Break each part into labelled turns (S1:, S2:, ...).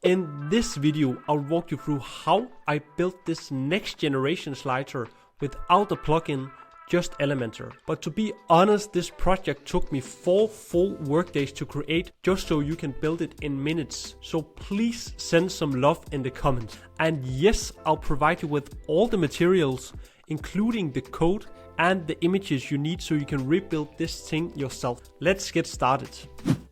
S1: In this video, I'll walk you through how I built this next generation slider without a plugin, just Elementor. But to be honest, this project took me 4 full workdays to create, just so you can build it in minutes. So please send some love in the comments. And yes, I'll provide you with all the materials, including the code and the images you need so you can rebuild this thing yourself. Let's get started.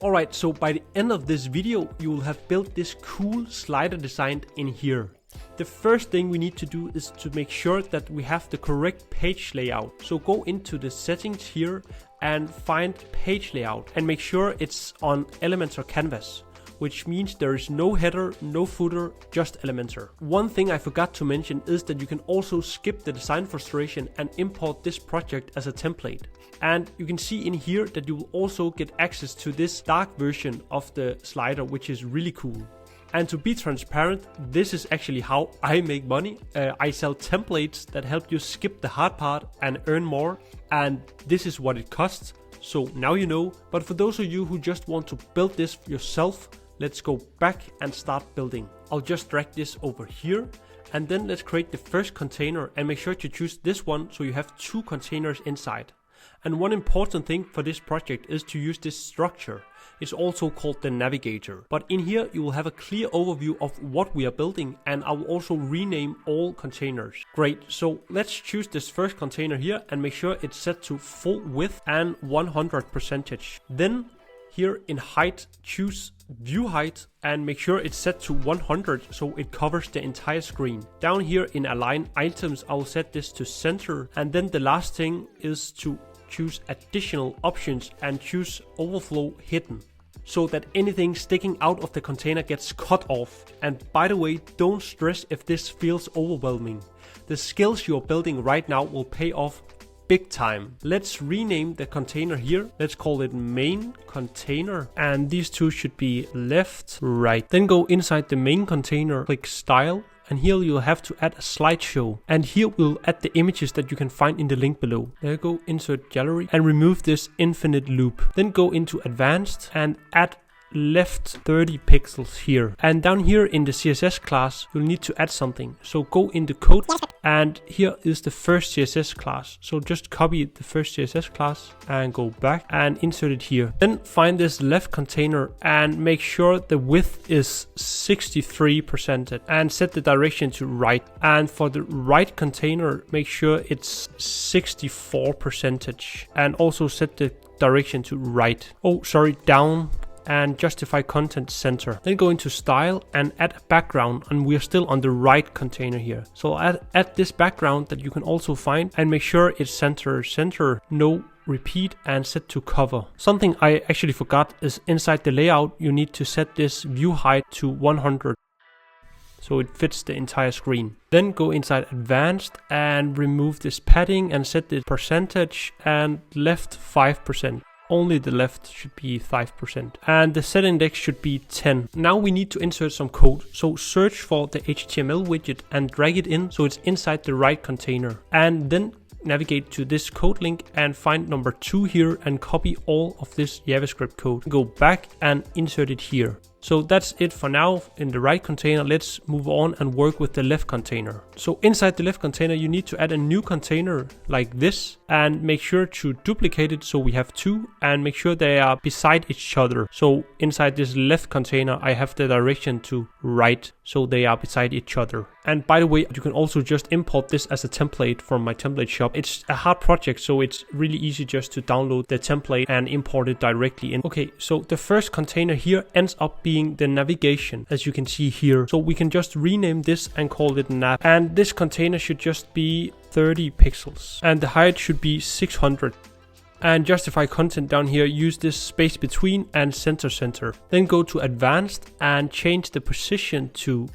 S1: Alright, so by the end of this video, you will have built this cool slider design in here. The first thing we need to do is to make sure that we have the correct page layout. So go into the settings here and find page layout and make sure it's on Elementor canvas, which means there is no header, no footer, just Elementor. One thing I forgot to mention is that you can also skip the design frustration and import this project as a template. And you can see in here that you will also get access to this dark version of the slider, which is really cool. And to be transparent, this is actually how I make money. I sell templates that help you skip the hard part and earn more. And this is what it costs. So now you know. But for those of you who just want to build this yourself, let's go back and start building. I'll just drag this over here. And then let's create the first container and make sure to choose this one so you have 2 containers inside. And one important thing for this project is to use this structure. It's also called the navigator. But in here you will have a clear overview of what we are building, and I will also rename all containers. Great, so let's choose this first container here and make sure it's set to full width and 100%. Then here in height, choose view height and make sure it's set to 100 so it covers the entire screen. Down here in align items, I will set this to center, and then the last thing is to choose additional options and choose overflow hidden, so that anything sticking out of the container gets cut off. And by the way, don't stress if this feels overwhelming. The skills you're building right now will pay off big time. Let's rename the container here. Let's call it main container, and these 2 should be left, right. Then go inside the main container, click style, and here you'll have to add a slideshow. And here we'll add the images that you can find in the link below. There, go insert gallery and remove this infinite loop. Then go into advanced and add left 30 pixels here. And down here in the CSS class, you'll need to add something. So go into code, and here is the first CSS class. So just copy the first CSS class and go back and insert it here. Then find this left container and make sure the width is 63% and set the direction to right. And for the right container, make sure it's 64% and also set the direction to right. Oh, sorry, down. And justify content center. Then go into style and add a background, and we are still on the right container here. So add this background that you can also find and make sure it's center, no repeat, and set to cover. Something I actually forgot is inside the layout you need to set this view height to 100 so it fits the entire screen. Then go inside advanced and remove this padding and set the percentage and left 5%. Only the left should be 5%. And the set index should be 10. Now we need to insert some code. So search for the HTML widget and drag it in so it's inside the right container. And then navigate to this code link and find number 2 here and copy all of this JavaScript code. Go back and insert it here. So that's it for now in the right container. Let's move on and work with the left container. So inside the left container, you need to add a new container like this and make sure to duplicate it so we have 2 and make sure they are beside each other. So inside this left container, I have the direction to right so they are beside each other. And by the way, you can also just import this as a template from my template shop. It's a hard project, so it's really easy just to download the template and import it directly in. Okay, so the first container here ends up being the navigation, as you can see here. So we can just rename this and call it nav. And this container should just be 30 pixels and the height should be 600. And justify content down here, use this space between and center. Then go to advanced and change the position to,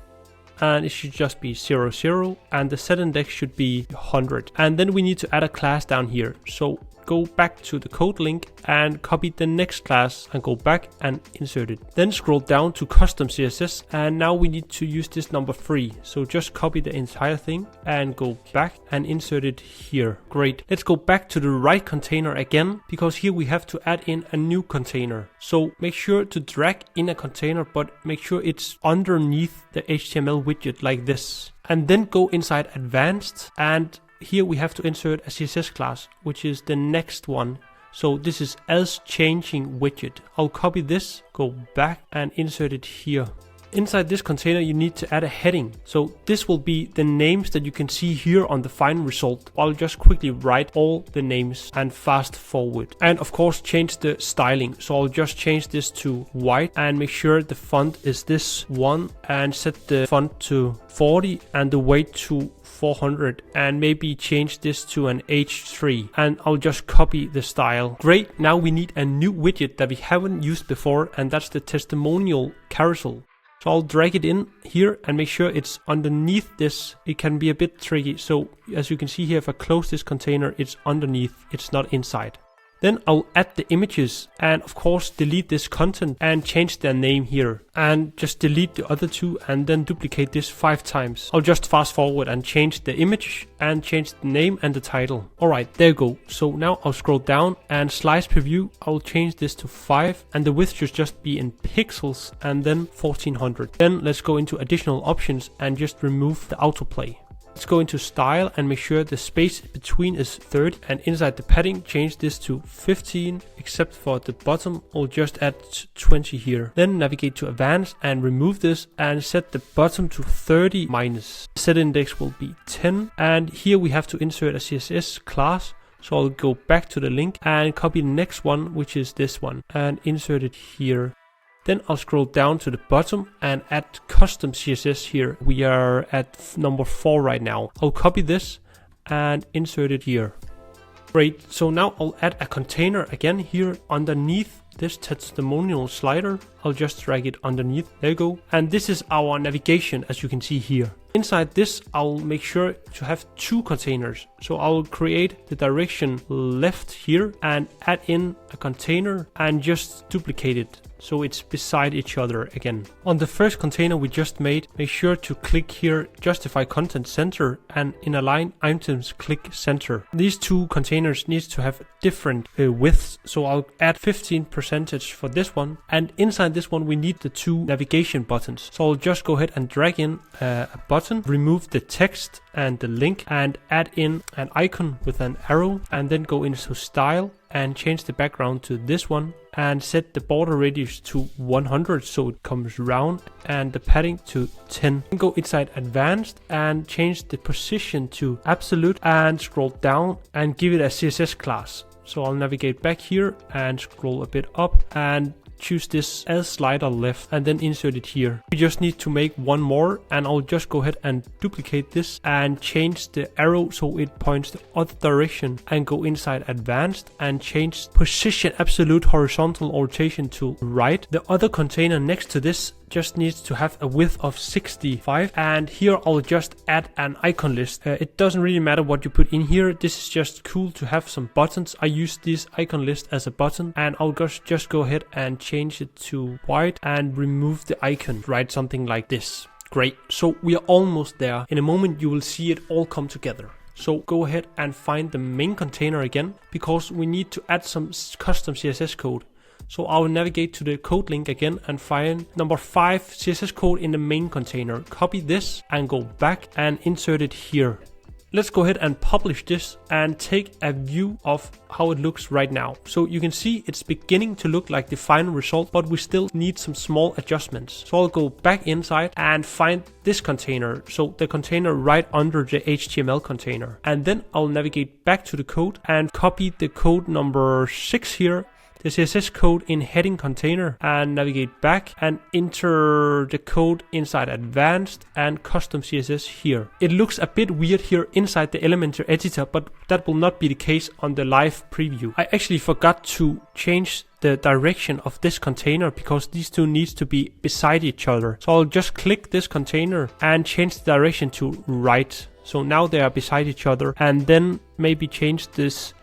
S1: and it should just be 00, and the set index should be 100. And then we need to add a class down here. So go back to the code link and copy the next class and go back and insert it. Then scroll down to custom CSS, and now we need to use this number 3. So just copy the entire thing and go back and insert it here. Great. Let's go back to the right container again, because here we have to add in a new container. So make sure to drag in a container, but make sure it's underneath the HTML widget like this. And then go inside advanced, and here we have to insert a CSS class, which is the next one. So this is as changing widget. I'll copy this, go back and insert it here. Inside this container, you need to add a heading. So this will be the names that you can see here on the final result. I'll just quickly write all the names and fast forward. And of course, change the styling. So I'll just change this to white and make sure the font is this one, and set the font to 40 and the weight to 400, and maybe change this to an H3, and I'll just copy the style. Great, now we need a new widget that we haven't used before, and that's the testimonial carousel. So I'll drag it in here and make sure it's underneath this. It can be a bit tricky. So as you can see here, if I close this container, it's underneath, it's not inside. Then I'll add the images and of course delete this content and change their name here, and just delete the other two and then duplicate this 5 times. I'll just fast forward and change the image and change the name and the title. Alright, there you go. So now I'll scroll down and slice preview. I'll change this to 5 and the width should just be in pixels and then 1400. Then let's go into additional options and just remove the autoplay. Let's go into style and make sure the space between is 30, and inside the padding change this to 15, except for the bottom. I'll just add 20 here. Then navigate to advanced and remove this and set the bottom to 30 minus. Set index will be 10, and here we have to insert a CSS class. So I'll go back to the link and copy the next one, which is this one, and insert it here. Then I'll scroll down to the bottom and add custom CSS here. We are at number 4 right now. I'll copy this and insert it here. Great, so now I'll add a container again here underneath this testimonial slider. I'll just drag it underneath, there you go. And this is our navigation, as you can see here. Inside this, I'll make sure to have 2 containers. So I'll create the direction left here and add in a container and just duplicate it, so it's beside each other again. On the first container we just made, make sure to click here, justify content center, and in align items, click center. These 2 containers need to have different widths, so I'll add 15% for this one. And inside this one we need the 2 navigation buttons. So I'll just go ahead and drag in a button, remove the text and the link, and add in an icon with an arrow, and then go into style and change the background to this one, and set the border radius to 100 so it comes round, and the padding to 10. Then go inside advanced and change the position to absolute and scroll down and give it a CSS class. So I'll navigate back here and scroll a bit up and choose this as slider left and then insert it here. We just need to make one more, and I'll just go ahead and duplicate this and change the arrow so it points the other direction, and go inside advanced and change position absolute horizontal rotation to right. The other container next to this just needs to have a width of 65, and here I'll just add an icon list. It doesn't really matter what you put in here, this is just cool to have some buttons. I use this icon list as a button, and I'll just go ahead and change it to white and remove the icon. Write something like this. Great, so we are almost there. In a moment you will see it all come together. So go ahead and find the main container again, because we need to add some custom CSS code. So I'll navigate to the code link again and find number 5 CSS code in the main container. Copy this and go back and insert it here. Let's go ahead and publish this and take a view of how it looks right now. So you can see it's beginning to look like the final result, but we still need some small adjustments. So I'll go back inside and find this container. So the container right under the HTML container. And then I'll navigate back to the code and copy the code number 6 here, the CSS code in heading container, and navigate back and enter the code inside advanced and custom CSS here. It looks a bit weird here inside the Elementor editor, but that will not be the case on the live preview. I actually forgot to change the direction of this container because these two needs to be beside each other. So I'll just click this container and change the direction to right. So now they are beside each other, and then maybe change this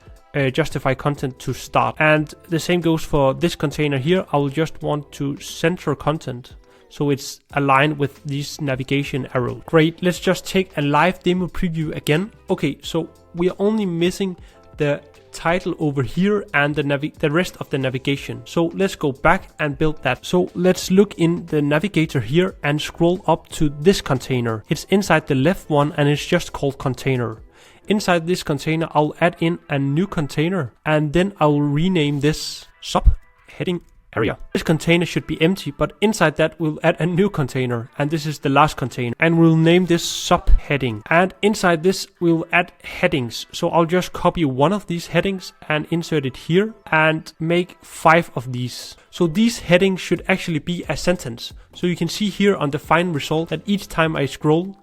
S1: justify content to start. And the same goes for this container here. I will just want to center content so it's aligned with these navigation arrows. Great, let's just take a live demo preview again. Okay, so we are only missing the title over here and the rest of the navigation. So let's go back and build that. So let's look in the navigator here and scroll up to this container. It's inside the left one and it's just called container. Inside this container, I'll add in a new container and then I'll rename this subheading area. This container should be empty, but inside that we'll add a new container, and this is the last container, and we'll name this subheading. And inside this we'll add headings. So I'll just copy one of these headings and insert it here and make 5 of these. So these headings should actually be a sentence. So you can see here on the final result that each time I scroll,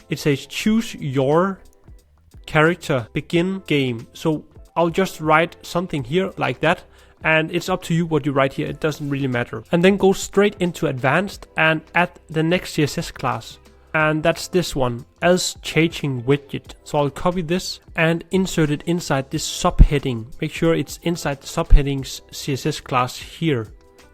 S1: it says choose your character, begin game. So I'll just write something here like that. And it's up to you what you write here, it doesn't really matter. And then go straight into advanced and add the next CSS class. And that's this one, as changing widget. So I'll copy this and insert it inside this subheading. Make sure it's inside the subheadings CSS class here.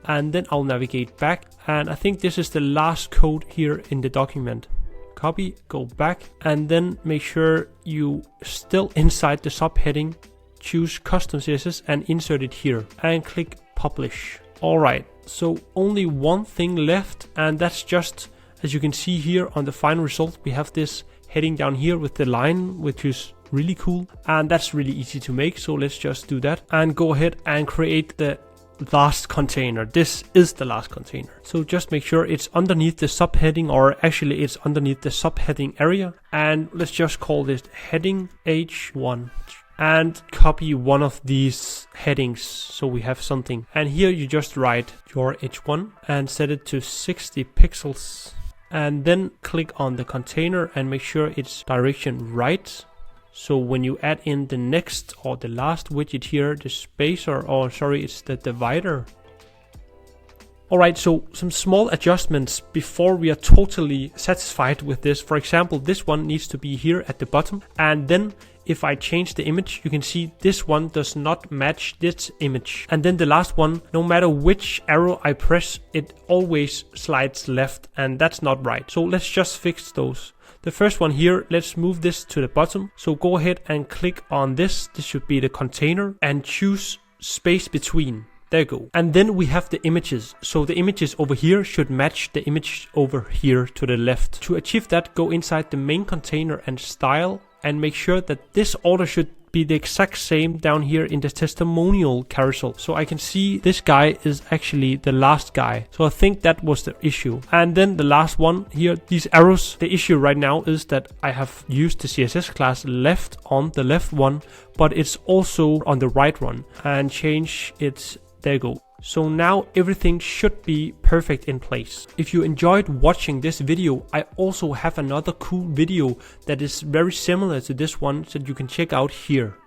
S1: And then I'll navigate back. And I think this is the last code here in the document. Copy, go back, and then make sure you still inside the subheading. Choose custom CSS and insert it here and click publish. Alright, so only one thing left, and that's just, as you can see here on the final result, we have this heading down here with the line, which is really cool, and that's really easy to make. So let's just do that and go ahead and create the last container. This is the last container. So just make sure it's underneath the subheading, or actually it's underneath the subheading area, and let's just call this heading H1. And copy one of these headings so we have something. And here you just write your H1 and set it to 60 pixels. And then click on the container and make sure it's direction right. So when you add in the next or the last widget here, the spacer, or sorry, it's the divider. Alright, so some small adjustments before we are totally satisfied with this. For example, this one needs to be here at the bottom, and then if I change the image, you can see this one does not match this image. And then the last one, no matter which arrow I press, it always slides left, and that's not right. So let's just fix those. The first one here, let's move this to the bottom. So go ahead and click on this. This should be the container, and choose space between. There you go. And then we have the images. So the images over here should match the image over here to the left. To achieve that, go inside the main container and style, and make sure that this order should be the exact same down here in the testimonial carousel. So I can see this guy is actually the last guy. So I think that was the issue. And then the last one here, these arrows. The issue right now is that I have used the CSS class left on the left one, but it's also on the right one, and change it. There you go. So now everything should be perfect in place. If you enjoyed watching this video, I also have another cool video that is very similar to this one that you can check out here.